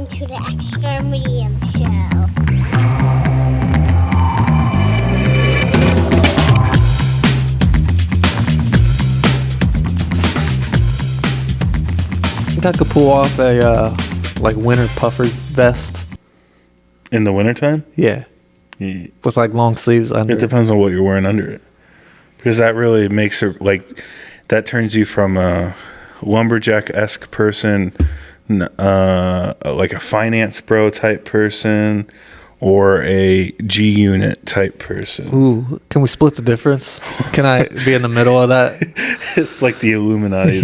Welcome to the Extra Medium Show. I could pull off a like winter puffer vest. In the wintertime? Yeah. Yeah. With like long sleeves under. It depends on what you're wearing under it. Because that really makes it like that turns you from a lumberjack-esque person, like a finance bro type person, or a G Unit type person. Ooh, can we split the difference? Can I be in the middle of that? It's like the Illuminati.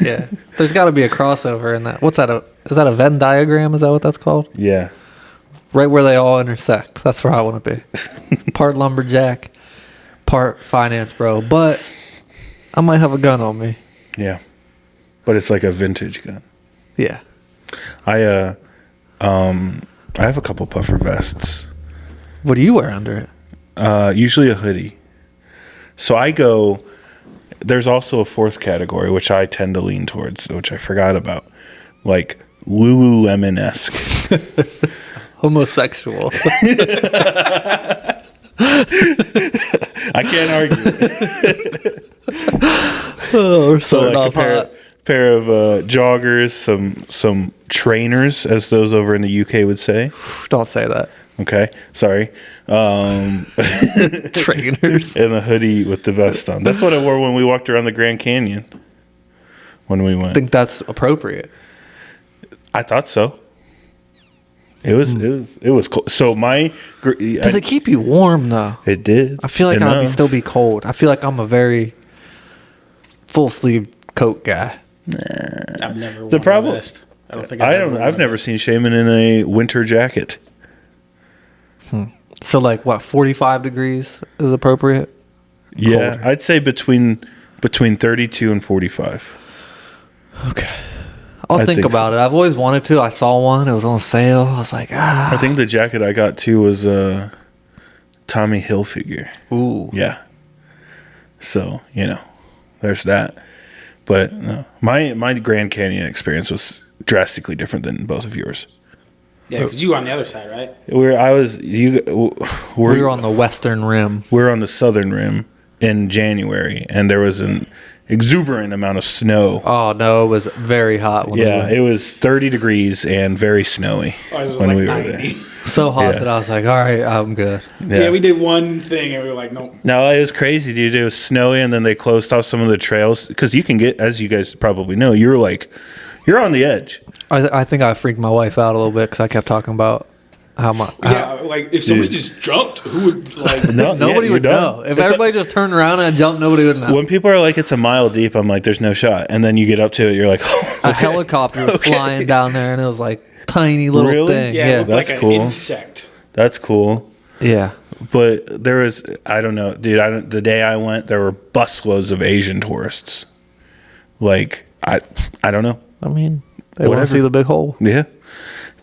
Yeah. There's got to be a crossover in that. What's that? Is that a Venn diagram? Is that what that's called? Yeah. Right where they all intersect. That's where I want to be. Part lumberjack, part finance bro. But I might have a gun on me. Yeah. But it's like a vintage gun. Yeah. I have a couple puffer vests. What do you wear under it? Usually a hoodie. So I go. There's also a fourth category, which I tend to lean towards, which I forgot about, like Lululemon-esque. Homosexual. I can't argue. We're So like a pair of joggers, some trainers, as those over in the UK would say. Don't say that. Okay, sorry. Trainers. And a hoodie with the vest on. That's what I wore when we walked around the Grand Canyon. When we went, I think that's appropriate. I thought so. It was cool. So Does it keep you warm though? It did. I feel like enough. I'd still be cold. I feel like I'm a very full sleeve coat guy. I've never worn The problem- a vest. I don't think I've never seen Shaman in a winter jacket. So like what, 45 degrees is appropriate? Yeah, Colder. I'd say between 32 and 45. Okay. I'll I think think about so. it. I've always wanted to. I saw one. It was on sale. I was like, I think the jacket I got too was Tommy Hilfiger. ooh. Yeah. So, there's that. But no, my Grand Canyon experience was drastically different than both of yours. Yeah, because you were on the other side, right? We were on the western rim. we're on the southern rim in January, and there was an exuberant amount of snow. Oh no, it was very hot. When Yeah, we it was 30 degrees and very snowy Ours was when like we were 90. there. so hot Yeah. that I was like, all right, I'm good. Yeah, we did one thing and we were like, nope. No, it was crazy, dude. It was snowy, and then they closed off some of the trails because you can get, as you guys probably know, you're on the edge. I think I freaked my wife out a little bit because I kept talking about how much. Yeah, like if somebody just jumped, who would like? Nobody would know. If everybody just turned around and jumped, nobody would know. When people are like, it's a mile deep, I'm like, there's no shot. And then you get up to it, you're like, oh, A okay. helicopter was Okay. flying down there, and it was like tiny little Really? thing. Yeah, it Yeah, looked That's like cool. an insect. That's cool. yeah. But there was, I don't know, dude, the day I went, there were busloads of Asian tourists. Like, I don't know. I mean, they want to Whatever. see the big hole. Yeah.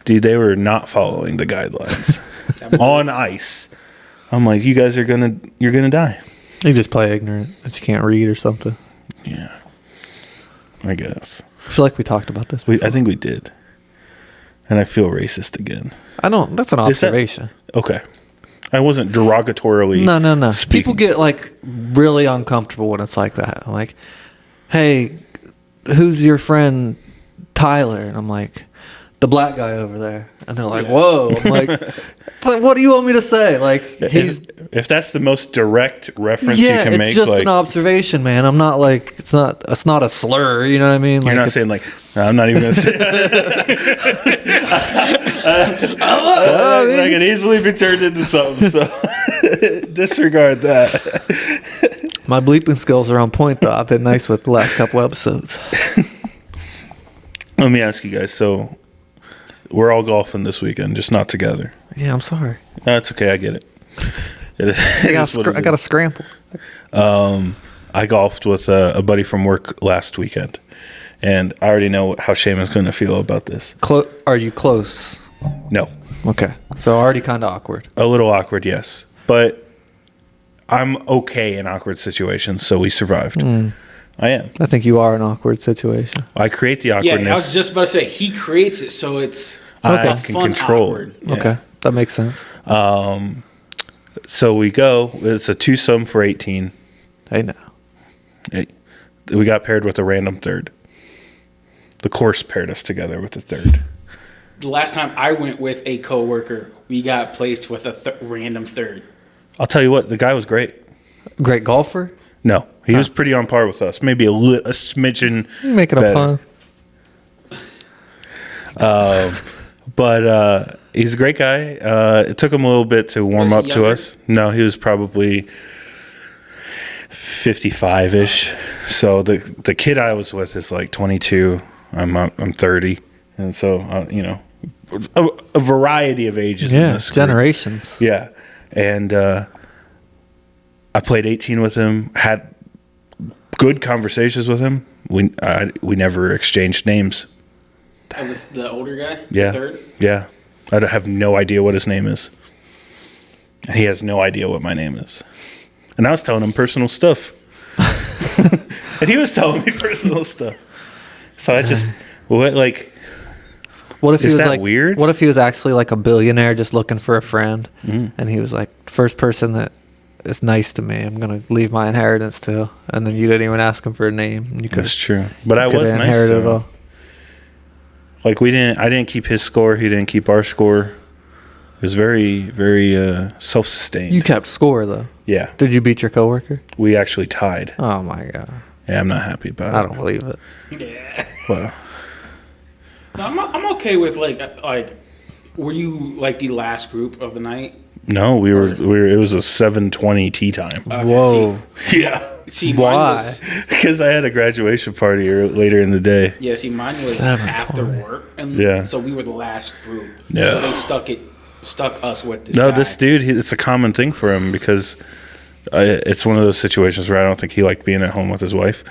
Dude, they were not following the guidelines on ice. I'm like, you guys you're gonna die. You just play ignorant that you can't read or something. Yeah. I guess. I feel like we talked about this. I think we did. And I feel racist again. I don't. That's an Is that- observation. Okay. I wasn't derogatorily. No. speaking. People get like really uncomfortable when it's like that. I'm like, hey, who's your friend Tyler? And I'm like, the black guy over there. And they're like, whoa. I'm like, what do you want me to say? Like, he's If that's the most direct reference yeah. you can It's make, just like an observation, man. I'm not like it's not a slur. You know what I mean? you're not it's- saying like, no, I'm not even gonna say. I can easily be turned into something. So disregard that. my bleeping skills are on point though. I've been nice with the last couple episodes. Let me ask you guys. So we're all golfing this weekend, just not together. Yeah, I'm sorry. That's okay. I get it. It is what it I got to is. scramble. I golfed with a buddy from work last weekend, and I already know how Shaman's going to feel about this. Are you close? No, Okay, so already kind of awkward. a little awkward, yes, but I'm okay in awkward situations, so we survived. I am. I think you are an awkward situation. I create the Yeah, awkwardness. I was just about to say he creates it, so it's I a can fun control awkward. it. Yeah. Okay, that makes sense. So we go. It's a twosome for 18. Hey, now. We got paired with a random third. The course paired us together with a third. The last time I went with a coworker, we got placed with a random third. I'll tell you what, the guy was great. Great golfer. No, he was pretty on par with us. Maybe a smidgen. You making a better. pun. But he's a great guy. It took him a little bit to warm Was he up to younger? us. No, he was probably 55-ish. So the kid I was with is like 22. I'm 30, and so a variety of ages. in Yeah, this group. generations. Yeah, and I played 18 with him. Had good conversations with him. We never exchanged names. The older guy? Yeah. Third? Yeah. I have no idea what his name is. He has no idea what my name is. And I was telling him personal stuff. And he was telling me personal stuff. So I just, What if he Is was that like weird? What if he was actually like a billionaire just looking for a friend, Mm-hmm. and he was like, first person that is nice to me, I'm gonna leave my inheritance to, and then you didn't even ask him for a name. And you could that's true. But I coulda was nice inherited to it him. all. Like I didn't keep his score. He didn't keep our score. It was very, very self-sustained. You kept score though. Yeah. Did you beat your coworker? We actually tied. Oh my god, Yeah, I'm not happy about it. I don't believe it. Yeah. Well, No, I'm okay with like were you like the last group of the night? no, we were. It was a 7:20 tea time. Okay, Whoa. Yeah. See, Why? mine was, Because I had a graduation party later in the day. yeah, see, mine was 7:20. after work, and Yeah. so we were the last group. Yeah. So they stuck us with this No, guy. this dude, it's a common thing for him because it's one of those situations where I don't think he liked being at home with his wife.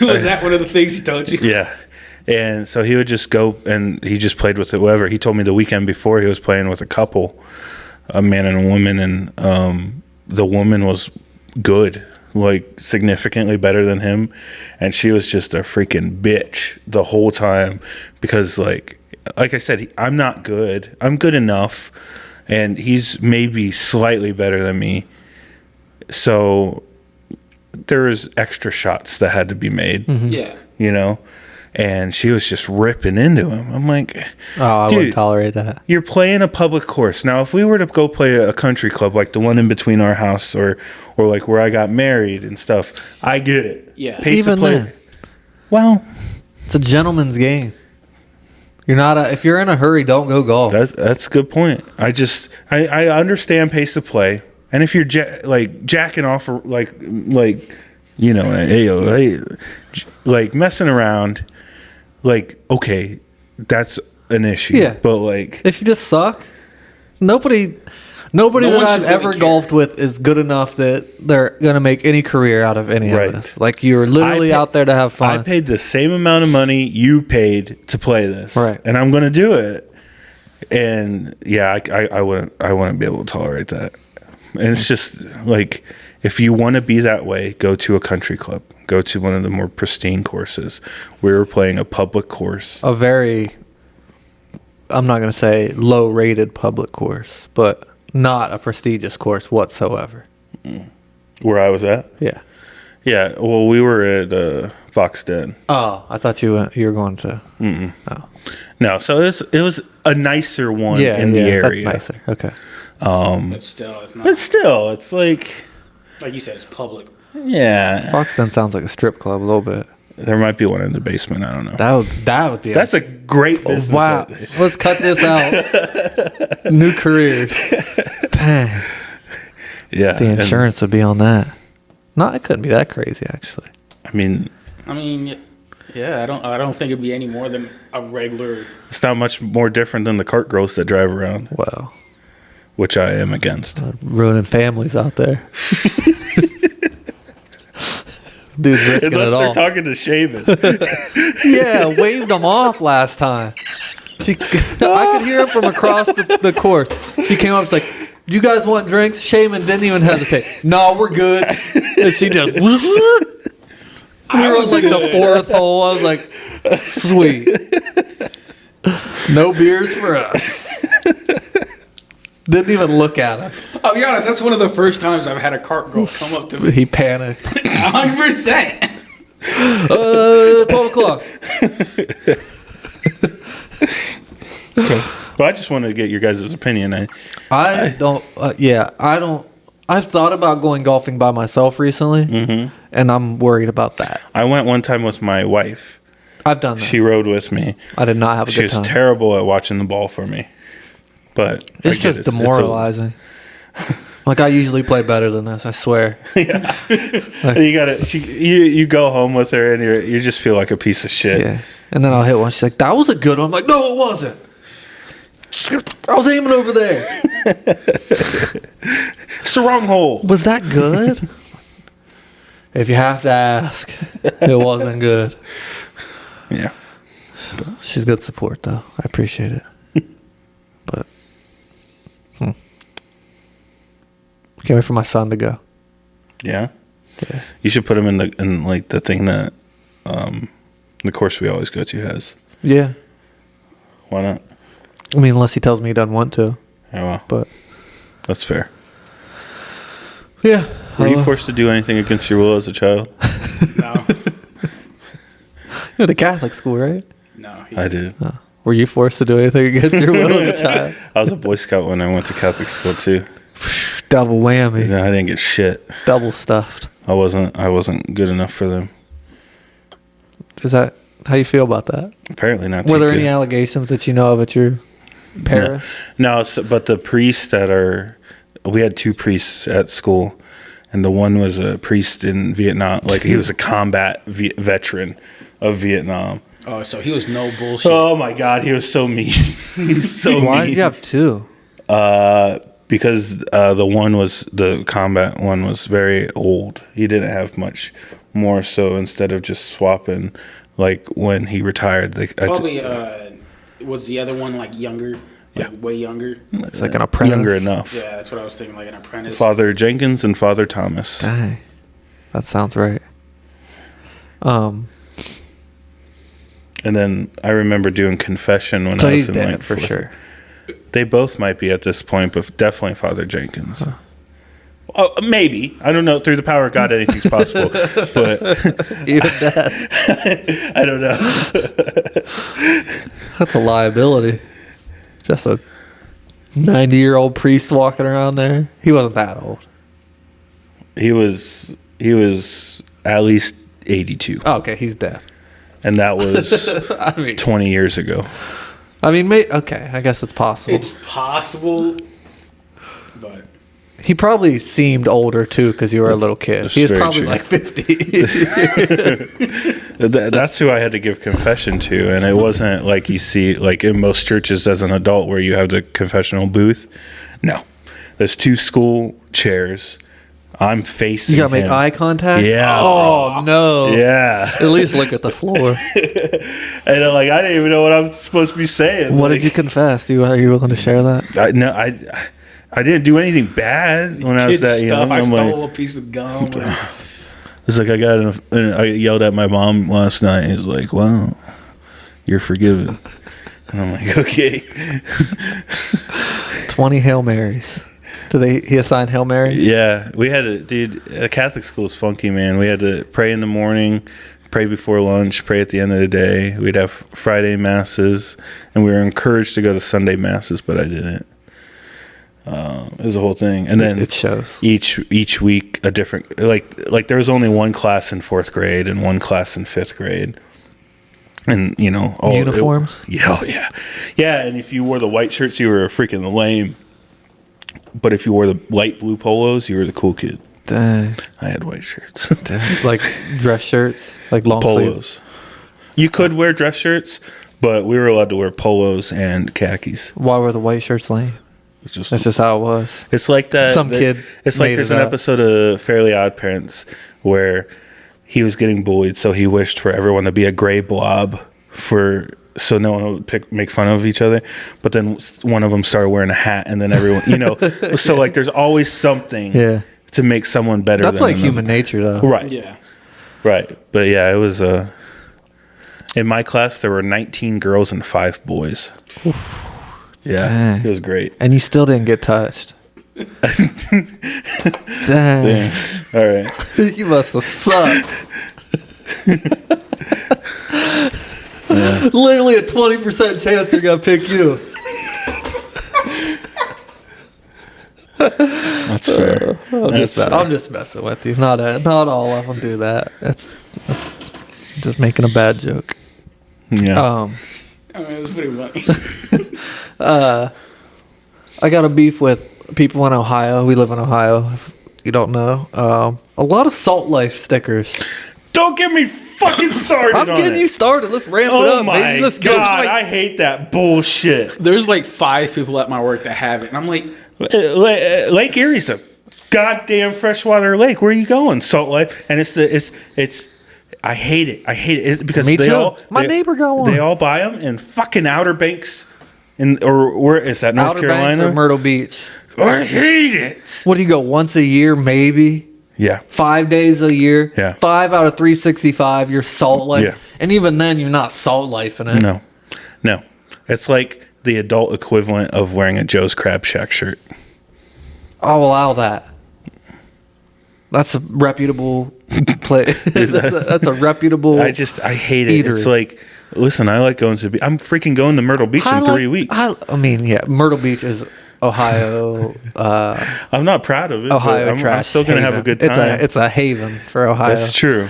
Was that one of the things he told you? Yeah. And so he would just go and he just played with it, whatever. He told me the weekend before he was playing with a couple, a man and a woman, and the woman was good, like significantly better than him. And she was just a freaking bitch the whole time because, like I said, I'm not good. I'm good enough. And he's maybe slightly better than me. So there was extra shots that had to be made, Yeah. you know? And she was just ripping into him. I'm like, Oh, I Dude. wouldn't tolerate that. you're playing a public course. Now, if we were to go play a country club, like the one in between our house or like where I got married and stuff, I get it. Yeah. Pace Even of play. then. Well, It's a gentleman's game. You're not if you're in a hurry, don't go golf. that's a good point. I understand pace of play. And if you're jacking off or like hey, like messing around, like, okay, that's an issue. Yeah. But like, If you just suck, nobody No that one I've should really ever care. golfed with is good enough that they're gonna make any career out of any Right. of this. Like you're literally out there to have I fun. paid the same amount of money you paid to play this, Right. And I'm going to do it. And yeah, I wouldn't be able to tolerate that. And it's just like, if you want to be that way, go to a country club. Go to one of the more pristine courses. We were playing a public course. A very, I'm not gonna say low rated public course, but not a prestigious course whatsoever. Where I was at. Yeah. Yeah. Well, we were at Fox Den. Oh, I thought you were going to. No, so it was a nicer one Yeah, in the area. that's nicer. Okay. But still, it's not. But still, it's like, Like you said, it's public. yeah, Foxton sounds like a strip club a little bit. there might be one in the basement. I don't know. That would be. That's a great business. wow. Let's cut this out. New careers. Dang. Yeah. The and, insurance would be on that. No, it couldn't be that crazy actually. I mean, I mean, yeah, I don't think it'd be any more than a regular. it's not much more different than the cart girls that drive around, Well, which I am against. ruining families out there. Dude's risking Unless it they're all. talking to Shaven. Yeah, waved them off last time. I could hear him from across the course. She came up, was like, "Do you guys want drinks?" Shaman didn't even hesitate. No, we're good. And she just, We were on like the fourth hole. I was like, sweet. No beers for us. Didn't even look at us. I'll be honest, that's one of the first times I've had a cart girl come up to me. He panicked. 100%. 12 o'clock. Well, I just wanted to get your guys' opinion. I don't. I don't. I've thought about going golfing by myself recently, and I'm worried about that. I went one time with my wife. I've done that. She rode with me. I did not have a She good was time. terrible at watching the ball for me. But I It's get just demoralizing. Like, I usually play better than this. I swear. You gotta. You go home with her and you just feel like a piece of shit. Yeah. And then I'll hit one. She's like, "That was a good one." I'm like, "No, it wasn't. I was aiming over there." It's the wrong hole. Was that good? If you have to ask, it wasn't good. Yeah. She's good support, though. I appreciate it. But can't wait for my son to go. Yeah. Yeah. You should put him in the thing that the course we always go to has. Yeah. Why not? I mean, unless he tells me he doesn't want to. Yeah, well, But that's fair. yeah. Were you forced to do anything against your will as a child? No. You went to Catholic school, right? No. I did. Were you forced to do anything against your will as a child? I was a Boy Scout when I went to Catholic school too. Double whammy. Yeah, I didn't get shit. Double stuffed. I wasn't good enough for them. Is that how you feel about that? Apparently not. Were too there good. any allegations that you know of at your parish? No, but the priests we had two priests at school, and the one was a priest in Vietnam. Like, he was a combat veteran of Vietnam. Oh, so he was no bullshit. Oh my God, he was so mean. He was so Why mean. did you have two? Because the combat one was very old. He didn't have much more. So instead of just swapping, like when he retired, Probably was the other one like younger? Like way younger? It's like an apprentice. younger enough. Yeah, that's what I was thinking, like an apprentice. Father Jenkins and Father Thomas. Dang. That sounds right. And then I remember doing confession when So I was he's in dead like for fourth. sure. They both might be at this point, but definitely Father Jenkins. Oh, maybe. I don't know. Through the power of God, anything's possible. But Even dead. I don't know. That's a liability. Just a 90-year-old priest walking around there. He wasn't that old. He was at least 82. Oh, okay, he's dead. And that was I mean, 20 years ago. okay, I guess it's possible. It's possible, but He probably seemed older too because you were a little kid. that's He was very probably true. like 50. That's who I had to give confession to. And it wasn't like you see, like in most churches as an adult where you have the confessional booth. No. There's two school chairs. I'm facing You gotta make him. eye contact. Yeah. Oh no. Yeah. At least look at the floor. And I'm like, I didn't even know what I'm supposed to be saying. What Like, did you confess? Are you willing to share that? I didn't do anything bad when I was kid that stuff. young. I I'm stole like, a piece of gum. it's like I yelled at my mom last night. He's like, "Wow, you're forgiven." And I'm like, "Okay." 20 Hail Marys. He assigned Hail Marys? Yeah, we had to, dude. Catholic school is funky, man. We had to pray in the morning, pray before lunch, pray at the end of the day. We'd have Friday masses, and we were encouraged to go to Sunday masses, but I didn't. It was a whole thing, and then It shows. each week a different, like there was only one class in 4th grade and one class in 5th grade, and all Uniforms? yeah. And if you wore the white shirts, you were freaking lame. But if you wore the light blue polos, you were the cool kid. Dang. I had white shirts. Like dress shirts? Like long sleeve? Polos. You could wear dress shirts, but we were allowed to wear polos and khakis. Why were the white shirts lame? It's just That's just how it was. it's like that. Some kid It's like made there's it an up. episode of Fairly Odd Parents where he was getting bullied, so he wished for everyone to be a gray blob so no one would make fun of each other. But then one of them started wearing a hat, and then everyone, so like there's always something Yeah. to make someone better. That's than like another. human nature, though. Right. Yeah. Right. But yeah, it was in my class there were 19 girls and 5 boys. Yeah, Dang. it was great. And you still didn't get touched. Dang. All right. You must have sucked. Literally a 20% chance they're gonna pick you. That's fair. That's fair. I'm just messing with you. Not all of them do that. That's just making a bad joke. Yeah. I mean, it was pretty funny. I got a beef with people in Ohio. We live in Ohio. If you don't know, a lot of Salt Life stickers. Don't get me fucking started I'm on getting it. you started. Let's ramp it Oh up, my baby. Let's go. God, Just I hate that bullshit. There's like 5 people at my work that have it, and I'm like, Lake Erie's a goddamn freshwater lake. Where are you going? Salt Life, and it's. I hate it. I hate it because Me they too. all. My neighbor got one. They all buy them in fucking Outer Banks, or where is that? North Outer Banks Carolina or Myrtle Beach. I hate it. What do you go once a year, maybe? Yeah. 5 days a year. Yeah. 5 out of 365. You're Salt Life, Yeah. and even then, you're not Salt Life in it. No. It's like the adult equivalent of wearing a Joe's Crab Shack shirt. I'll allow that. That's a reputable place. that's a reputable. I hate it. Eatery. It's like, listen, I like going to. I'm freaking going to Myrtle Beach in 3 weeks. I mean, yeah, Myrtle Beach is Ohio. I'm not proud of it. Ohio but I'm trash. still gonna have a haven. good time. It's a haven for Ohio. That's true.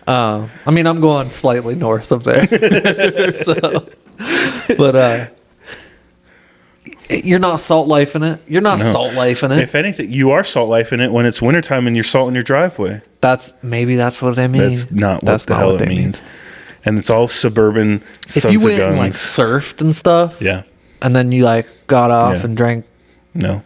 I mean, I'm going slightly north of there. So, but you're not Salt Life in it. You're not Salt Life in it. If anything, you are Salt Life in it when it's wintertime and you're salting your driveway. That's what they mean. That's not what That's the not hell what it they means. And it's all suburban If sons you of went guns. and like surfed and stuff, yeah. and then you like got off Yeah. and drank, No.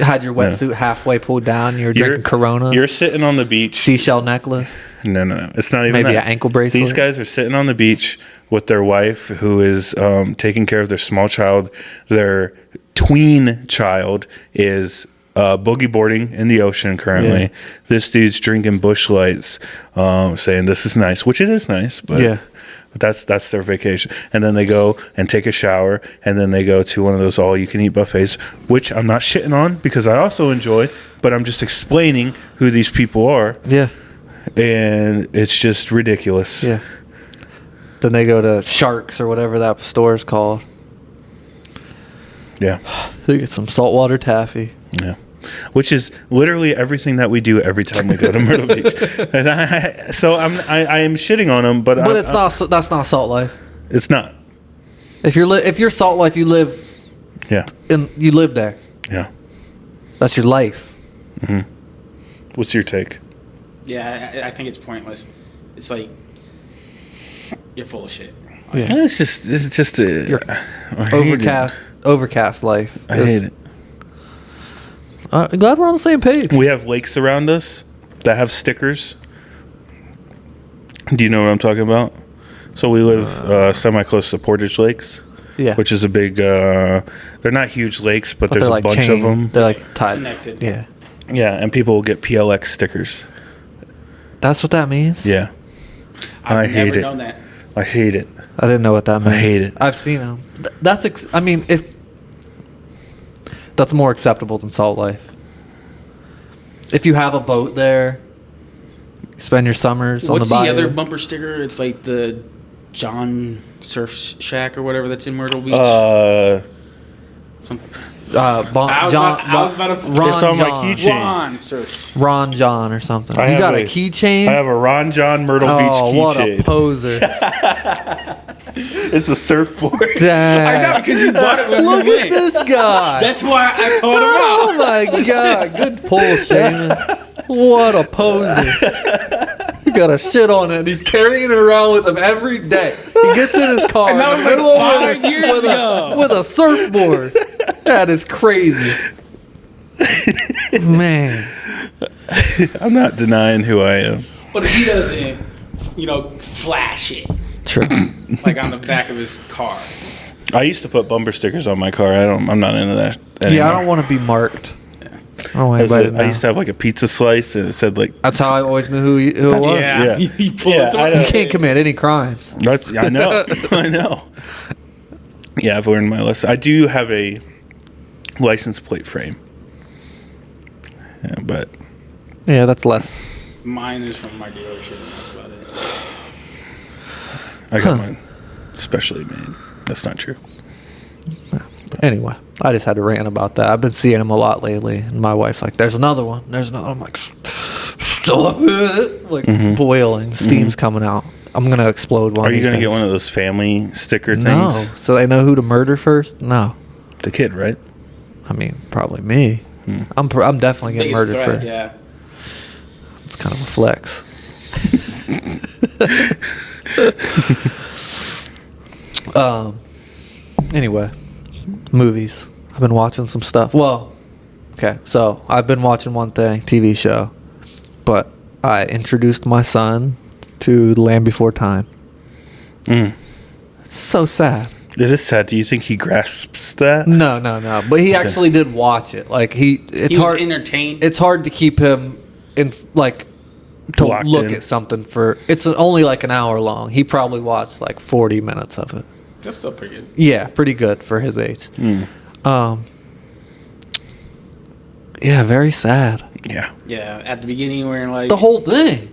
had your wetsuit halfway pulled down, you were You're- drinking Coronas, You're sitting on the beach. seashell necklace, No. It's not even maybe that. an ankle bracelet. These guys are sitting on the beach with their wife, who is taking care of their small child. Their tween child is boogie boarding in the ocean currently. Yeah. This dude's drinking Busch Lights, saying this is nice, which it is nice, but Yeah. that's their vacation. And then they go and take a shower, and then they go to one of those all-you-can-eat buffets, which I'm not shitting on because I also enjoy, but I'm just explaining who these people are, Yeah, and it's just ridiculous. yeah. Then they go to Sharks or whatever that store is called. Yeah. They get some saltwater taffy. Yeah. Which is literally everything that we do every time we go to Myrtle Beach. And I am shitting on them, but But that's not Salt Life. It's not. If you're Salt Life, you live Yeah. there. Yeah. That's your life. What's your take? yeah, I think it's pointless. It's like, you're full of shit. Yeah. It's just Your I hate it. overcast life. I hate it. I'm glad we're on the same page. We have lakes around us that have stickers. Do you know what I'm talking about? So we live semi-close to Portage Lakes, Yeah, which is a big. They're not huge lakes, but there's they're a like bunch of chained. them. They're like tied. Connected. Yeah, Yeah, and people will get PLX stickers. that's what that means. Yeah, I've I never hate it. known that. I hate it. I didn't know what that meant. hate it. I've seen them. I mean, if that's more acceptable than Salt Life. If you have a boat there, spend your summers What's on the the bayou. other bumper sticker? It's like the John Surf Shack or whatever that's in Myrtle Beach. Some, I was about to- Ron It's on my John. keychain. Ron Surf. Ron John or something. I You have got a a- keychain? I have a Ron John Myrtle Oh, Beach what a keychain. poser. It's a surfboard. Dang. I know, because you bought it when Look we at went. this guy. That's why I called him Oh out. my god. Good pull, Shaman. What a poser. He got a shit on it and he's carrying it around with him every day. He gets in his car And that in was the like middle of 5 winter years with ago. with a surfboard. That is crazy. Man. I'm not denying who I am. But if he doesn't, flash it, True. like on the back of his car. I used to put bumper stickers on my car. I'm not into that anymore. Yeah, I don't want to be marked. Oh, As anybody I used to have like a pizza slice, and it said like. That's how I always knew who it was. Yeah. You pull Yeah, it I You know. can't commit any crimes. I know. I know. Yeah, I've learned my lesson. I do have a license plate frame. Yeah, but Yeah, that's less. Mine is from my dealership. And that's about it. I got mine specially made. That's not true. Anyway, I just had to rant about that. I've been seeing them a lot lately, and my wife's like, "There's another one. There's another." I'm like, "Stop it!" Like boiling, steam's coming out. I'm gonna explode one. Are you going gonna to get one of those family sticker things? No. So they know who to murder first? No. The kid, right? I mean, probably me. I'm definitely getting Biggest murdered threat, first. yeah. It's kind of a flex. Anyway, movies. I've been watching some stuff. Well, okay, so I've been watching one thing, TV show, but I introduced my son to The Land Before Time. Mm. It's so sad. It is sad. Do you think he grasps that? No. But he actually did watch it. Like it's He was hard. entertained. It's hard to keep him in like to Locked look in. at something for. It's only like an hour long. He probably watched like 40 minutes of it. That's still pretty good. Yeah, pretty good for his age. Mm. Yeah, very sad. Yeah. Yeah, at the beginning we're like The whole thing.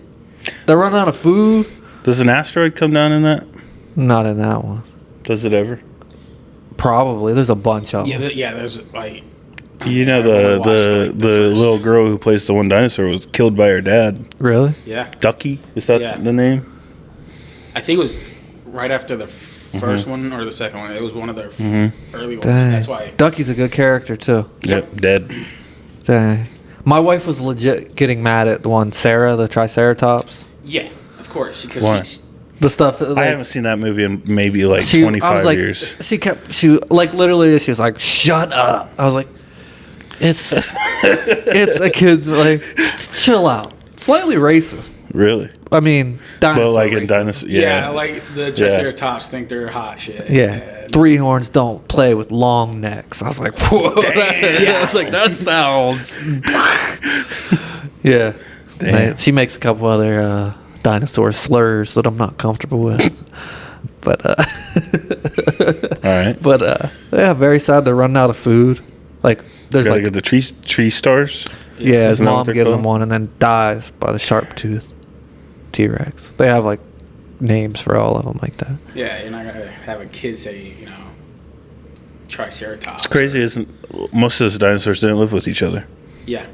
They run out of food. Does an asteroid come down in that? Not in that one. Does it ever? Probably. There's a bunch of them. there's like You know I the watched, the like, the first- little girl who plays the one dinosaur was killed by her dad. Really? yeah. Ducky, is that Yeah. the name? I think it was right after the first one or the second one. It was one of their early ones. Dang. That's why. Ducky's a good character too. Yep, dead. Dang. My wife was legit getting mad at the one Sarah, the Triceratops. Yeah, of course. Because Why? The stuff. Like, I haven't seen that movie in maybe like I 25 was like, years. she like literally she was like, "Shut up." I was like, it's a kid's like, chill out. Slightly racist. Really? I mean, dinosaur But like in racist. dinosaur, yeah. yeah. like the Triceratops think they're hot shit. Yeah, And- three horns don't play with long necks. I was like, whoa. I was like, that sounds. Yeah. Damn. She makes a couple other dinosaur slurs that I'm not comfortable with. But All right. but yeah, very sad. They're running out of food. Like there's Gotta like get the tree stars. yeah, his Isn't that what mom they're gives him called? one and then dies by the sharp tooth T-Rex. They have like names for all of them like that. Yeah, you're not gonna have a kid say, Triceratops. It's crazy, isn't most of those dinosaurs didn't live with each other. Yeah,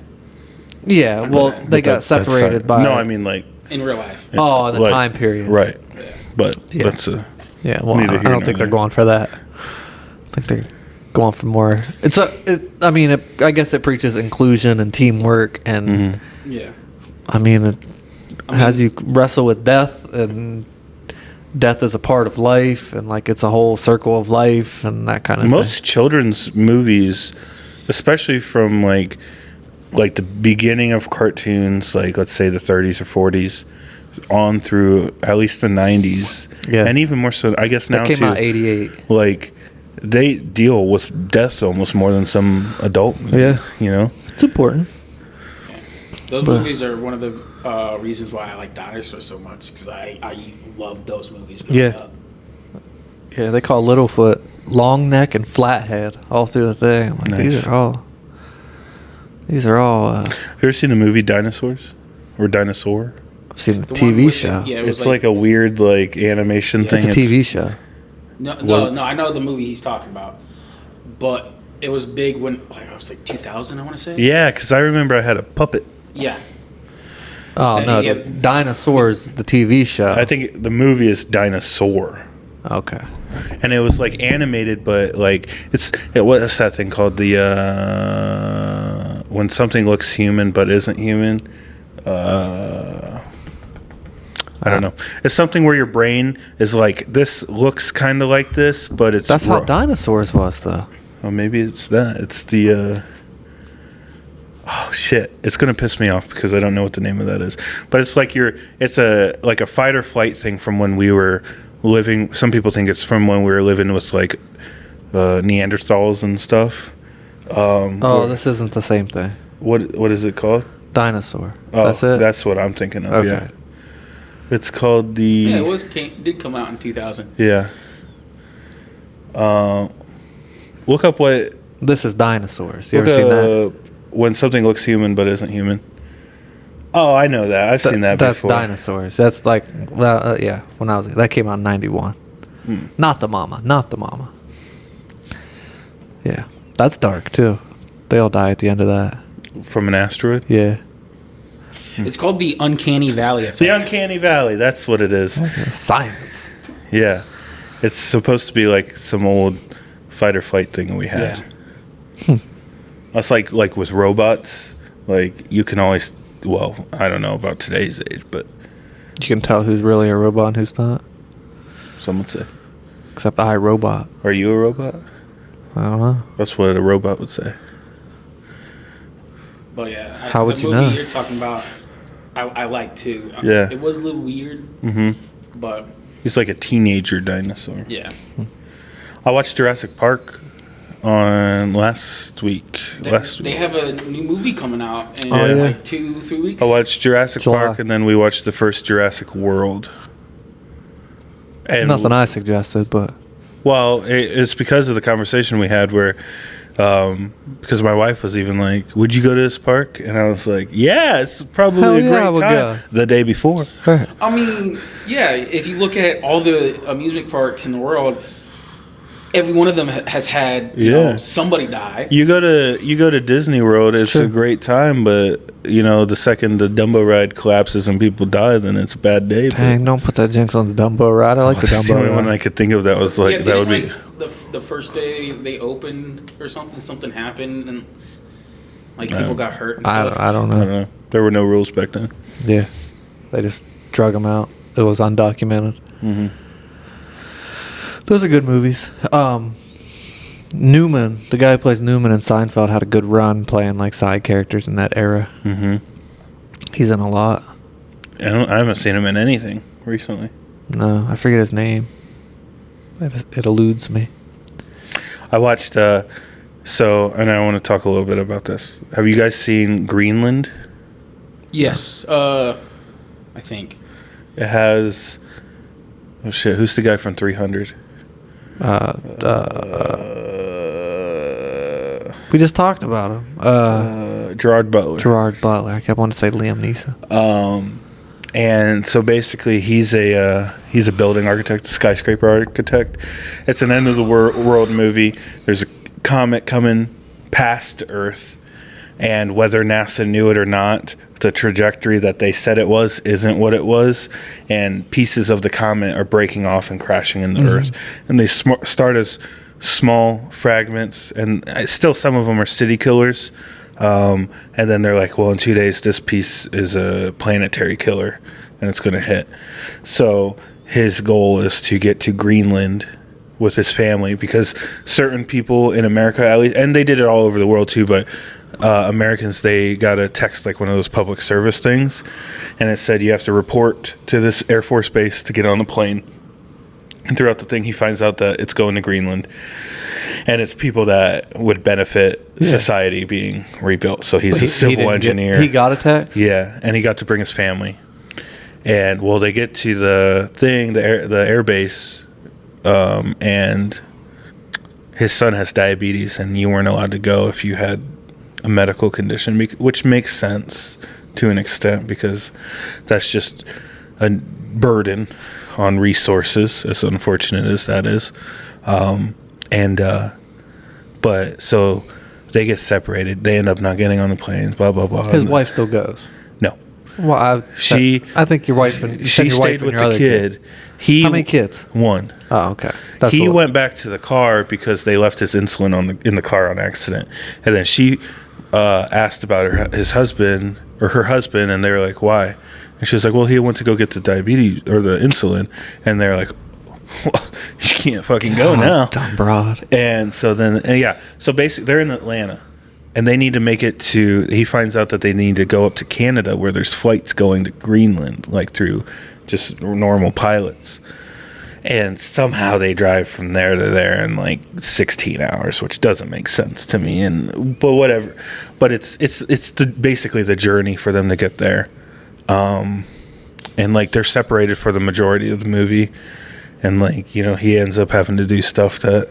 Yeah, well, 100%. they got That's separated sad. by. No, I mean like in real life. Oh, the like, time period. Right. Yeah. But Yeah. that's a Yeah, well, I Neither don't, here I nor don't think they're there. going for that. I think they're going for more. I mean, I guess it preaches inclusion and teamwork, and Mm-hmm. Yeah. I mean, it has you wrestle with death, and death is a part of life, and like it's a whole circle of life, and that kind of most children's movies, especially from like the beginning of cartoons, like let's say the 30s or 40s, on through at least the 90s, Yeah. and even more so, I guess now That came too. out '88. Like they deal with death almost more than some adult movies, Yeah. you know. It's important. Those But- movies are one of the reasons why I like dinosaurs so much because I love those movies. Growing Yeah. Up. Yeah, they call Littlefoot long neck and flathead all through the thing. I'm like, Nice. These are all. Have you ever seen the movie Dinosaurs or Dinosaur? I've seen the The one TV with show. yeah, it was It's like a weird like animation Yeah. thing. It's a TV show. No, Was- I know the movie he's talking about, but it was big when I was like 2000. I want to say. Yeah, because I remember I had a puppet. Yeah. Oh no, Yeah. Dinosaurs, the TV show. I think the movie is Dinosaur. Okay. And it was like animated, but like what's that thing called? The when something looks human but isn't human. I don't know. It's something where your brain is like this looks kind of like this, but it's That's how raw. dinosaurs was though. Oh, maybe it's that. It's the. Oh shit! It's gonna piss me off because I don't know what the name of that is. But it's like it's like a fight or flight thing from when we were living. Some people think it's from when we were living with like Neanderthals and stuff. Oh, this isn't the same thing. What is it called? Dinosaur. Oh, That's it. That's what I'm thinking of. Okay. Yeah. It's called the. Yeah, did come out in 2000. Yeah. Look up what. This is dinosaurs. You Look ever seen that? up when something looks human but isn't human. Oh, I know that. I've seen that that's before. dinosaurs. That's like, well, yeah. When I was that came out in '91. Not the mama. Not the mama. Yeah, that's dark too. They all die at the end of that. From an asteroid. Yeah. It's called the Uncanny Valley effect. The Uncanny Valley. That's what it is. Science. Yeah. It's supposed to be like some old fight or flight thing that we had. Yeah. That's like with robots. Like you can always. Well, I don't know about today's age, but You can tell who's really a robot and who's not. some would say. Except iRobot. Are you a robot? I don't know. That's what a robot would say. But yeah, How would the you movie know? you're talking about, I like too. Yeah. It was a little weird, Mm-hmm. but He's like a teenager dinosaur. yeah. I watched Jurassic Park on last week. They have a new movie coming out in Oh, yeah. like 2-3 weeks. I watched Jurassic July. Park, and then we watched the first Jurassic World. And Nothing I suggested, but well, it's because of the conversation we had where, because my wife was even like, "Would you go to this park?" And I was like, "Yeah, it's probably Hell a yeah, I great would time." go. The day before, right. I mean, yeah, if you look at all the amusement parks in the world, every one of them has had Yeah. somebody die. you go to Disney World, it's true. a great time, but the second the Dumbo ride collapses and people die, then it's a bad day. but- Dang, don't put that jinx on the Dumbo ride. I like the That's the Dumbo only one ride. I could think of that was like Yeah, that would didn't, be. the first day they opened or something happened and like people got hurt and stuff. I don't I know. don't know. There were no rules back then. Yeah. They just drug them out. It was undocumented. Mm-hmm. Those are good movies. Newman, the guy who plays Newman in Seinfeld, had a good run playing like side characters in that era. Mm-hmm. He's in a lot. I haven't seen him in anything recently. No, I forget his name. It eludes me. I watched. And I want to talk a little bit about this. Have you guys seen Greenland? Yes, I think. It has. Oh shit! Who's the guy from 300? We just talked about him. Gerard Butler. Gerard Butler. I kept wanting to say Liam Neeson. And so basically, he's a building architect, a skyscraper architect. It's an end of the world movie. There's a comet coming past Earth, and whether NASA knew it or not, the trajectory that they said it was isn't what it was, and pieces of the comet are breaking off and crashing into Earth. And they start as small fragments, and still some of them are city killers. And then they're like, well, in 2 days, this piece is a planetary killer, and it's going to hit. So his goal is to get to Greenland with his family, because certain people in America, at least, and they did it all over the world too, but Americans, they got a text, like one of those public service things, and it said you have to report to this Air Force base to get on the plane. And throughout the thing, he finds out that it's going to Greenland, and it's people that would benefit society being rebuilt. So he's a civil engineer. He got a text? Yeah, and he got to bring his family. And well, they get to the thing, the air base, and his son has diabetes, and you weren't allowed to go if you had a medical condition, which makes sense to an extent, because that's just a burden on resources, as unfortunate as that is. But so they get separated. They end up not getting on the planes, blah, blah, blah. His wife still goes. No. Well, I think your wife and She your wife stayed and with your the other kid. He How many kids? One. Oh, okay. That's He the- went back to the car because they left his insulin in the car on accident, and then she asked about his husband or her husband, and they were like, "Why?" And she was like, "Well, he went to go get the diabetes or the insulin," and they're like, "Well, you can't fucking go now." Dumb broad. And so then, so basically, they're in Atlanta, and they need to make it to. He finds out that they need to go up to Canada, where there's flights going to Greenland, like through just normal pilots. and somehow they drive from there to there in like 16 hours, which doesn't make sense to me. But whatever. But it's basically the journey for them to get there. And like they're separated for the majority of the movie, and like, you know, he ends up having to do stuff that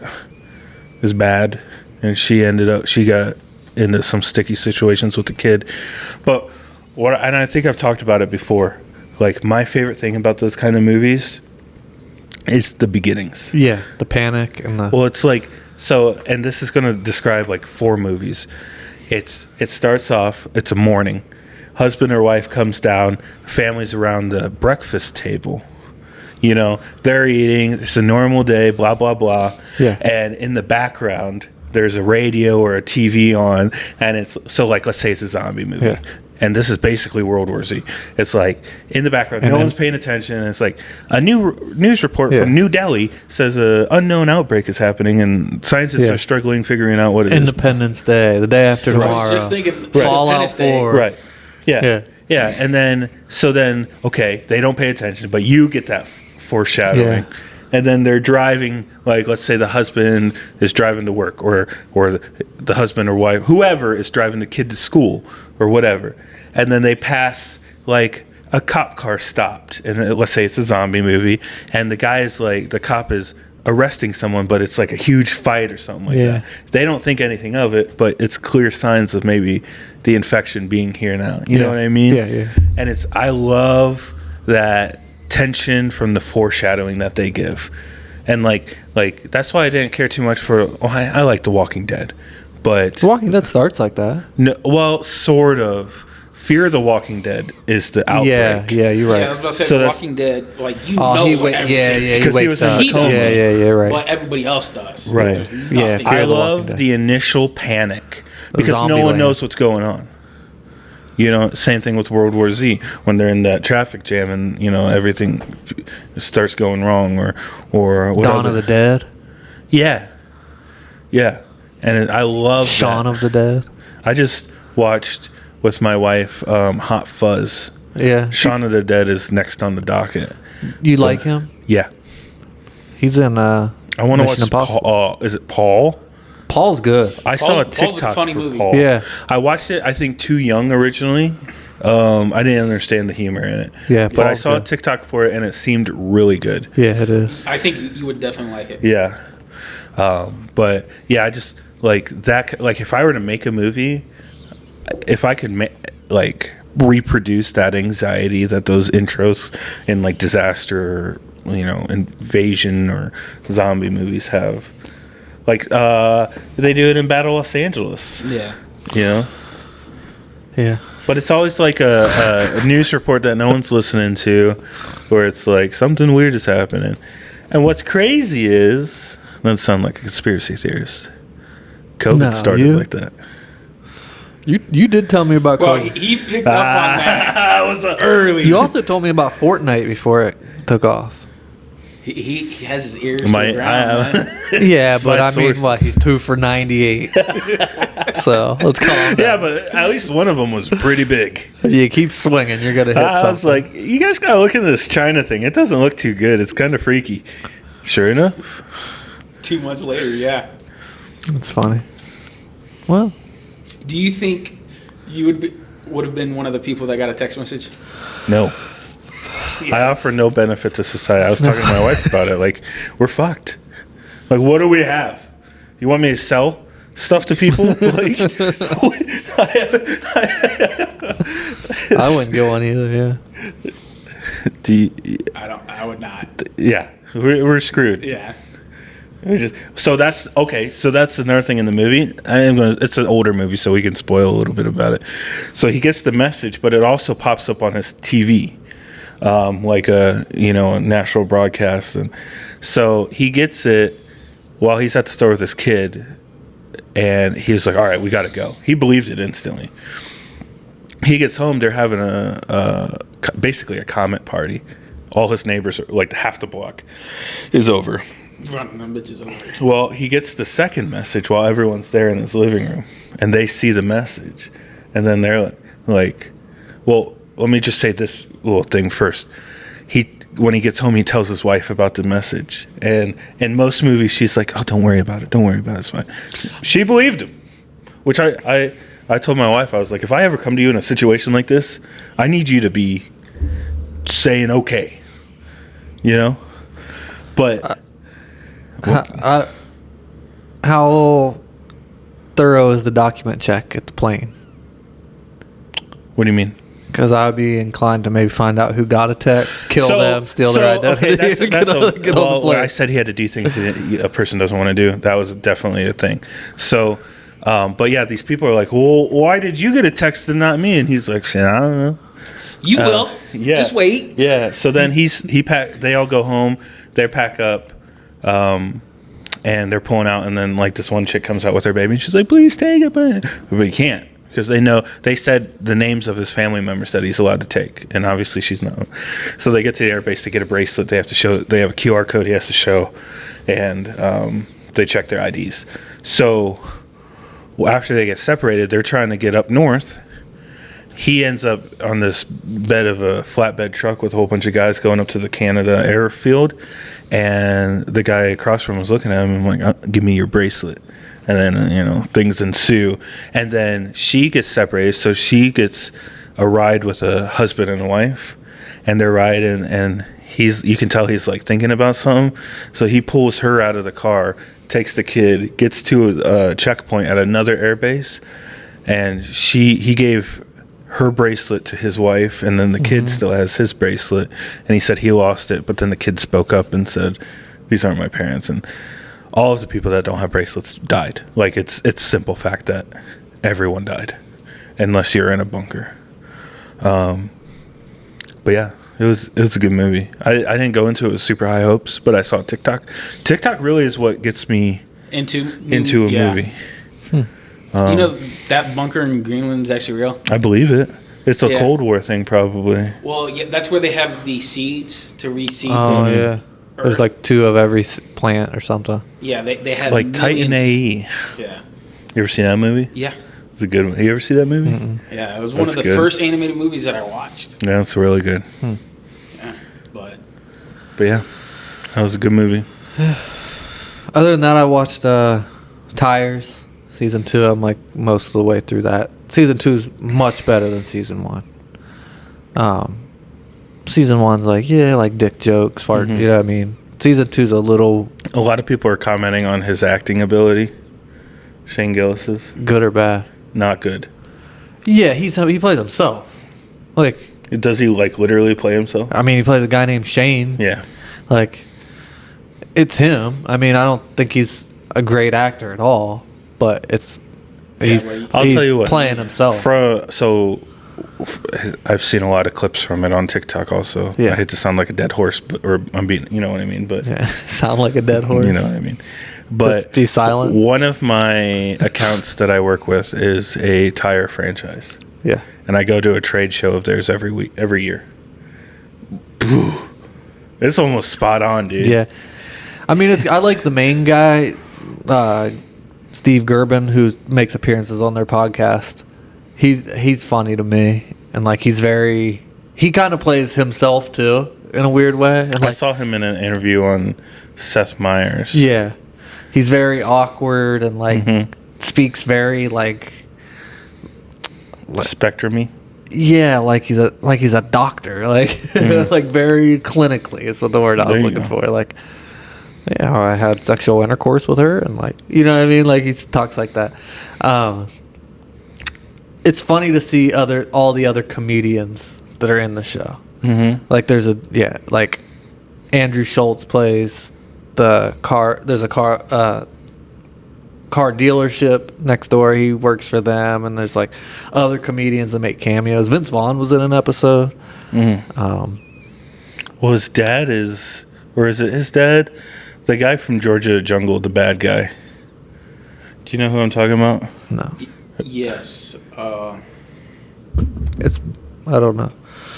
is bad, and she got into some sticky situations with the kid. But and I think I've talked about it before, like my favorite thing about those kind of movies is the beginnings. Yeah, the panic and the... Well, it's like, so, and this is going to describe like 4 movies. It starts off, it's a morning. Husband or wife comes down, family's around the breakfast table. You know, they're eating, it's a normal day, blah, blah, blah. Yeah. And in the background, there's a radio or a TV on, and it's, so like, let's say it's a zombie movie. Yeah. And this is basically World War Z. It's like in the background, And no then- one's paying attention. And it's like a new news report Yeah. from New Delhi says a unknown outbreak is happening, and scientists Yeah. are struggling figuring out what it is. Independence Day, the day after I tomorrow. was just thinking Fallout Independence Day. 4. Right. Yeah. Yeah. Yeah. And then, okay, they don't pay attention, but you get that foreshadowing. Yeah. And then they're driving, like, let's say the husband is driving to work, or the husband or wife, whoever is driving the kid to school or whatever. And then they pass, like, a cop car stopped. And let's say it's a zombie movie. And the guy is like, the cop is arresting someone, but it's like a huge fight or something like Yeah. that. They don't think anything of it, but it's clear signs of maybe the infection being here now. You know what I mean? Yeah, yeah. And I love that tension from the foreshadowing that they give. And like that's why I didn't care too much for, I like The Walking Dead. But The Walking Dead starts like that. no, well, sort of. Fear of the Walking Dead is the outbreak. Yeah, you're right. Yeah, I was about to say So The that's- Walking Dead, like you Oh, know he everything. he Because he wakes was in up. the He coma. knows it. Yeah, right. But everybody else does. Right. There's Yeah, nothing. Fear I of the Walking love Dead. the initial panic because no zombie one land. knows what's going on. You know, same thing with World War Z when they're in that traffic jam and, you know, everything starts going wrong or what Dawn other- of the Dead. Yeah. Yeah. And I love Shaun that. of the Dead. I just watched with my wife Hot Fuzz. Yeah. Shaun of the Dead is next on the docket. You like him? Yeah. He's in I want to watch Mission Impossible. Paul. Is it Paul? Paul's good. I saw a Paul's a TikTok funny for movie. Paul. Yeah. I watched it, I think, too young originally. I didn't understand the humor in it. Yeah, But I Paul's saw a good. TikTok for it, and it seemed really good. Yeah, it is. I think you would definitely like it. Yeah. But, yeah, I just, like, that, like, if I were to make a movie, if I could, reproduce that anxiety that those intros in, like, disaster, you know, invasion or zombie movies have. Like, they do it in Battle Los Angeles, Yeah. you know? Yeah. But it's always like a news report that no one's listening to, where it's like something weird is happening. And what's crazy is, doesn't sound like a conspiracy theorist. COVID No, started you- like that. You did tell me about Well, COVID. he picked up on that I was early. You also told me about Fortnite before it took off. He has his ears to My, the ground, man. Yeah, but My I mean, sources. what? He's 2 for 98. So let's call him. yeah, that. but at least one of them was pretty big. You keep swinging, you're gonna hit I was something. like, you guys gotta look into this China thing. It doesn't look too good. It's kind of freaky. Sure enough. 2 months later, yeah. It's funny. Well, Do you think you would have been one of the people that got a text message? No. I offer no benefit to society. I was talking to my wife about it. Like, we're fucked. Like, what do we have? You want me to sell stuff to people? Like, I wouldn't go on either. Yeah. I would not. Yeah, we're screwed. Yeah. So that's okay. So that's another thing in the movie. It's an older movie, so we can spoil a little bit about it. So he gets the message, but it also pops up on his TV, like a national broadcast, and so he gets it while he's at the store with his kid, and he was like, "All right, we got to go." He believed it instantly. He gets home. They're having basically a comet party. All his neighbors are like half the block is over. Running them bitches over. Well, he gets the second message while everyone's there in his living room, and they see the message, and then they're like, well, let me just say this little thing first. He when he gets home, he tells his wife about the message. And in most movies, she's like, "Oh, don't worry about it. Don't worry about it. It's fine." She believed him, which I told my wife, I was like, if I ever come to you in a situation like this, I need you to be saying okay, you know. But how thorough is the document check at the plane? what do you mean? Because I'd be inclined to maybe find out who got a text, kill them, steal their identity. Okay, that's get on the well, when plane. I said he had to do things that a person doesn't want to do, that was definitely a thing. So, but yeah, these people are like, well, why did you get a text and not me? And he's like, shit, I don't know. You will. Yeah. Just wait. Yeah. So then they all go home, they pack up, and they're pulling out, and then like this one chick comes out with her baby, and she's like, please take it, but he can't. Because they said the names of his family members that he's allowed to take, and obviously she's not. So they get to the airbase to get a bracelet. They have to show. They have a QR code he has to show, and they check their IDs. So after they get separated, they're trying to get up north. He ends up on this bed of a flatbed truck with a whole bunch of guys going up to the Canada airfield, and the guy across from him was looking at him and like, "Give me your bracelet." And then, things ensue. And then she gets separated. So she gets a ride with a husband and a wife. And they're riding. And you can tell he's like thinking about something. So he pulls her out of the car, takes the kid, gets to a checkpoint at another airbase. And he gave her bracelet to his wife. And then the kid still has his bracelet. And he said he lost it. But then the kid spoke up and said, these aren't my parents. And all of the people that don't have bracelets died. Like it's simple fact that everyone died, unless you're in a bunker. But yeah, it was a good movie. I didn't go into it with super high hopes, but I saw TikTok. TikTok really is what gets me into a movie. That bunker in Greenland is actually real. I believe it. It's a Yeah. Cold War thing, probably. Well, yeah, that's where they have the seeds to reseed. Oh the yeah, there's earth. like 2 of every plant or something. Yeah, they had Like Titan millions. AE. Yeah, You ever seen that movie? yeah, It's a good one. You ever see that movie? yeah. It was one That's of the good. first animated movies that I watched. Yeah, it's really good. Yeah, but But yeah, that was a good movie. Other than that, I watched Tires season 2. I'm like most of the way through that. Season 2 is much better than season 1. Season 1's like dick jokes, fart. You know what I mean? Season 2's a little A lot of people are commenting on his acting ability. Shane Gillis's good or bad. not good. Yeah, he plays himself. Like, Does he like literally play himself? I mean, he plays a guy named Shane. Yeah. Like, it's him. I mean, I don't think he's a great actor at all, but he's I'll tell you what. playing himself. I've seen a lot of clips from it on TikTok also. Yeah. I hate to sound like a dead horse, or I'm being, you know what I mean, but Yeah, sound like a dead horse. you know what I mean. But Just be silent. one of my accounts that I work with is a tire franchise. Yeah. And I go to a trade show of theirs every year. It's almost spot on, dude. Yeah. I mean, I like the main guy, Steve Gerben, who makes appearances on their podcast. He's funny to me, and like he kind of plays himself too in a weird way. And I like, saw him in an interview on Seth Meyers. yeah, he's very awkward and like speaks very like Spectrum-y. yeah, like he's a doctor, like like very clinically is what the word I was There you looking go. for. Like, yeah, I had sexual intercourse with her, and like, you know what I mean? Like he talks like that. It's funny to see all the other comedians that are in the show. Mm-hmm. Like like Andrew Schultz plays there's a car dealership next door. He works for them, and there's like other comedians that make cameos. Vince Vaughn was in an episode. Well, his dad is it his dad? The guy from Georgia Jungle, the bad guy. Do you know who I'm talking about? No, yes, it's I don't know.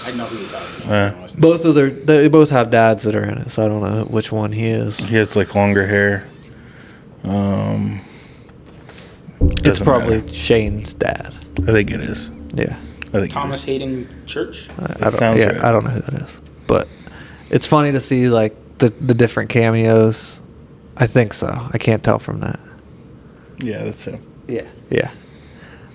I know who you're talking about. They both have dads that are in it, so I don't know which one he is. He has like longer hair. It's Doesn't probably matter. Shane's dad. I think it is. Yeah. I think Thomas Hayden Church. I don't, sounds yeah, right. I don't know who that is, but It's funny to see like the different cameos. I think so. I can't tell from that. Yeah, that's him. Yeah. Yeah.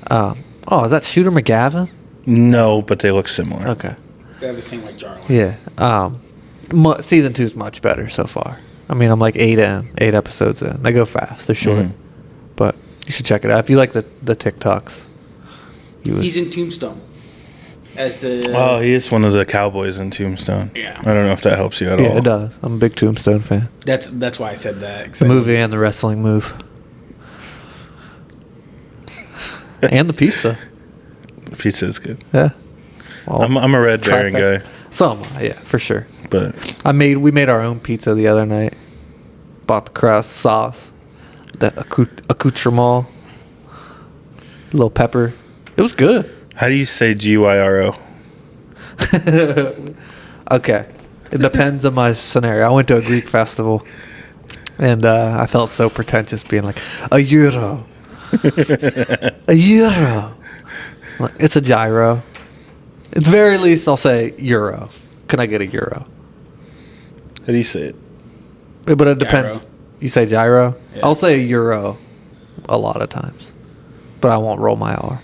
Oh, is that Shooter McGavin? No, but they look similar. Okay. They have the same like jawline. Yeah. Season 2 is much better so far. I mean, I'm like 8 episodes in. They go fast. They're short. Mhm. But you should check it out. If you like the TikToks. He's in Tombstone as the. Oh, he is one of the cowboys in Tombstone. Yeah. I don't know if that helps you at all. Yeah, it does. I'm a big Tombstone fan. That's why I said that. The movie and the wrestling move. And the pizza. The pizza is good. Yeah. Well, I'm a Red Baron trifecta. guy, So am I, yeah, for sure. but We made our own pizza the other night. Bought the crust, sauce, the accoutrement, little pepper. It was good. how do you say GYRO? Okay. It depends on my scenario. I went to a Greek festival and I felt so pretentious being like, a euro. A euro. Like, it's a gyro. At the very least, I'll say euro. Can I get a euro? How do you say it? But it depends. Gyro. You say gyro? Yeah. I'll say a euro a lot of times. But I won't roll my R.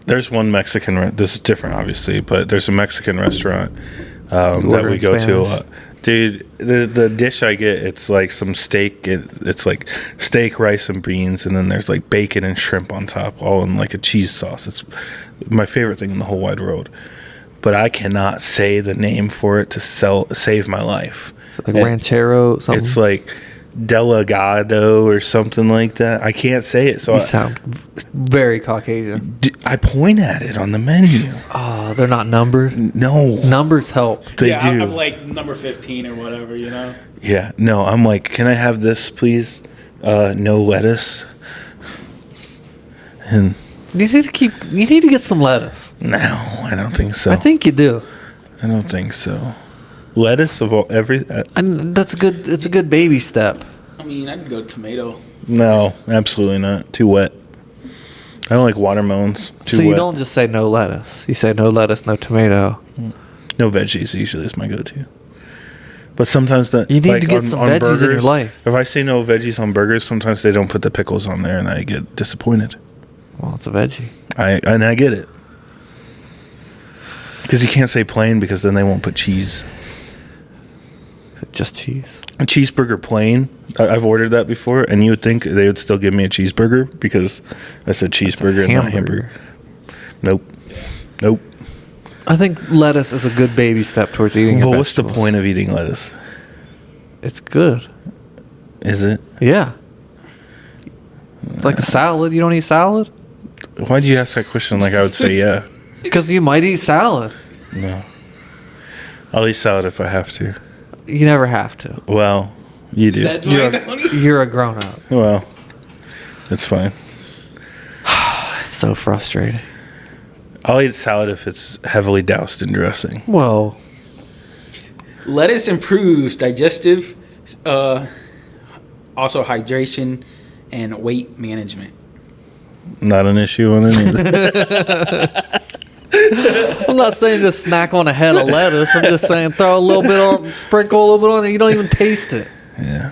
There's one Mexican. This is different, obviously, but there's a Mexican restaurant that order we in go to a Spanish? lot. Dude, the dish I get, it's like some steak. It's like steak, rice, and beans, and then there's like bacon and shrimp on top, all in like a cheese sauce. It's my favorite thing in the whole wide world. But I cannot say the name for it to save my life. Like It- ranchero, something. It's like Delegado or something like that. I can't say it, so You sound very Caucasian. I point at it on the menu. Oh, they're not numbered. No, Numbers help. they yeah, do. I'm like number 15 or whatever, you know. Yeah, no, I'm like, can I have this, please? No lettuce. And You need to get some lettuce. no, I don't think so. I think you do. I don't think so. Lettuce of all And that's a good. It's a good baby step. I mean, I'd go tomato. no, absolutely not. Too wet. I don't like watermelons. Too So wet. you don't just say no lettuce. You say no lettuce, no tomato. No veggies usually is my go-to. But sometimes that You need to get some veggies in your life. If I say no veggies on burgers, sometimes they don't put the pickles on there, and I get disappointed. Well, it's a veggie. I get it. Because you can't say plain because then they won't put cheese. Just cheese. A cheeseburger plain. I've ordered that before, and you would think they would still give me a cheeseburger because I said cheeseburger and not hamburger. Nope. Nope. I think lettuce is a good baby step towards eating. But your what's the vegetables. point of eating lettuce? It's good. Is it? Yeah. It's like a salad. You don't eat salad? Why do you ask that question like I would say yeah? Because you might eat salad. No. I'll eat salad if I have to. You never have to. Well, you do. That's why You're a grown up. Well, it's fine. It's so frustrating. I'll eat salad if it's heavily doused in dressing. Well, lettuce improves digestive, also hydration, and weight management. Not an issue on any of that. I'm not saying just snack on a head of lettuce. I'm just saying throw a little bit on, sprinkle a little bit on there. You don't even taste it. Yeah.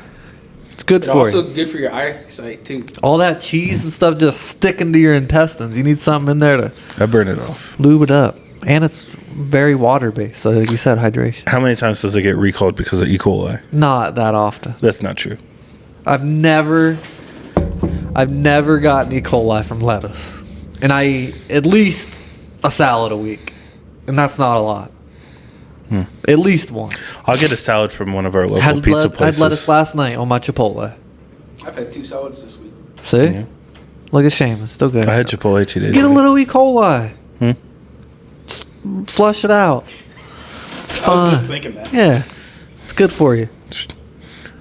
It's good It's for also you. good for your eyesight too. All that cheese and stuff just sticking to your intestines. You need something in there to I burn it off. lube it up. And it's very water based. So like you said, hydration. How many times does it get recalled because of E. coli? Not that often. That's not true. I've never gotten E. coli from lettuce. And I eat at least a salad a week. And that's not a lot. At least one. I'll get a salad from one of our local Had pizza had places. lettuce last night on my Chipotle. I've had 2 salads this week. See? Yeah. Look at Shane. It's still good. I had Chipotle 2 days Get a ago. little E. coli. Hmm? Flush it out. It's I was fine. just thinking that. Yeah. It's good for you.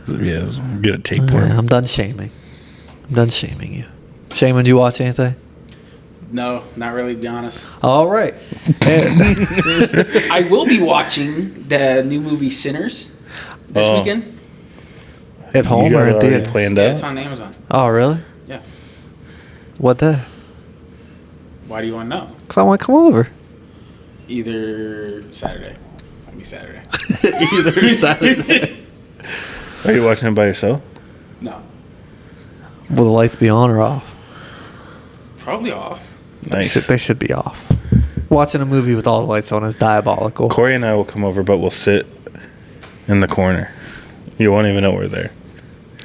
Yeah, get a Yeah, tapeworm. I'm done shaming. I'm done shaming you. Shane, did you watch anything? No, not really, to be honest. All right. I will be watching the new movie Sinners this Oh. weekend. At home You or got it at already theater? planned Yeah, out? it's on Amazon. Oh, really? Yeah. What day? Why do you want to know? Because I want to come over. Either Saturday. It'll be Saturday. Either Saturday. Are you watching it by yourself? No, Will the lights be on or off? probably off. Nice. They should be off. Watching a movie with all the lights on is diabolical. Corey and I will come over, but we'll sit in the corner. You won't even know we're there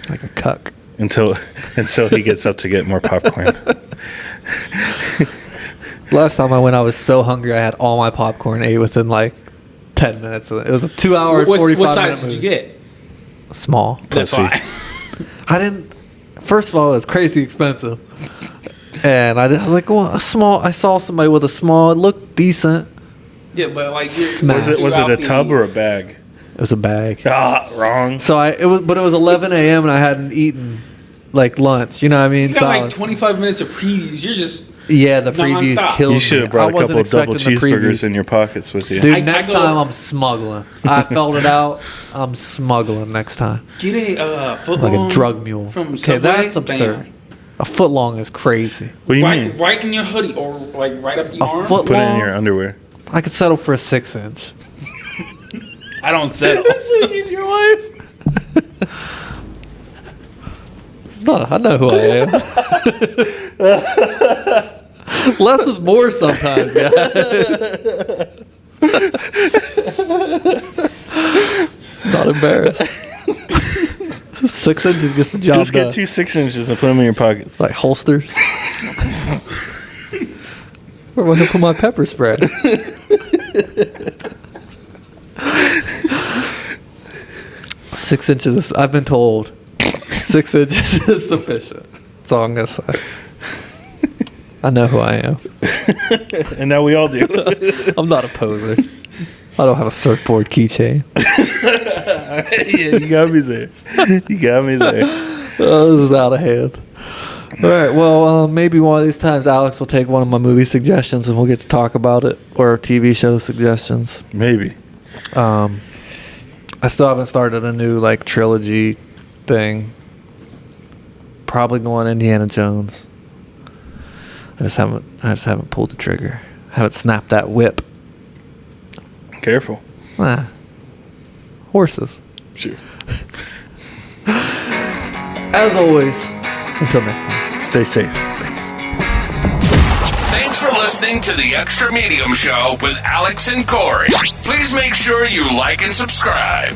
Like a cuck. until he gets up to get more popcorn. Last time I went, I was so hungry. I had all my popcorn ate within like 10 minutes. It was a 2-hour, 45 What size minute did movie. you get? Small. That's Pussy. fine. I didn't. First of all, it was crazy expensive, and I was like, "Well, a small." I saw somebody with a small. It looked decent. Yeah, but like Smash. Was it a tub or a bag? It was a bag. Ah, wrong. So it was 11 a.m. and I hadn't eaten like lunch. You know what I mean? You So got I like was- 25 minutes of previews. You're just yeah, the previews nonstop. killed You should me. have brought I a wasn't couple of double expecting the cheeseburgers previews. in your pockets with you. Dude, I next go- time I'm smuggling. I felt it out. I'm smuggling next time. get a foot Like long a drug mule. from Okay, Subway. that's absurd. Bam. A foot long is crazy. What do you mean? Right in your hoodie or like right up the A arm. foot Put it in long. your underwear. I could settle for a 6-inch. I don't settle. in your life. No, I know who I am. Less is more sometimes, guys. Not embarrassed. 6 inches gets the job Just done. get 2 6-inches and put them in your pockets. Like holsters. Where am I gonna put my pepper spray? 6 inches. I've been told 6 inches is sufficient. That's all I'm gonna say. I know who I am. And now we all do. I'm not a poser. I don't have a surfboard keychain. Yeah, you got me there. You got me there. Oh, this is out of hand. All right. Well, maybe one of these times Alex will take one of my movie suggestions and we'll get to talk about it, or TV show suggestions. Maybe. I still haven't started a new like trilogy thing. Probably going Indiana Jones. I just haven't pulled the trigger. Haven't snapped that whip. Careful. Ah. Horses. Sure. As always, until next time. Stay safe. Thanks for listening to the Extra Medium Show with Alex and Corey. Please make sure you like and subscribe.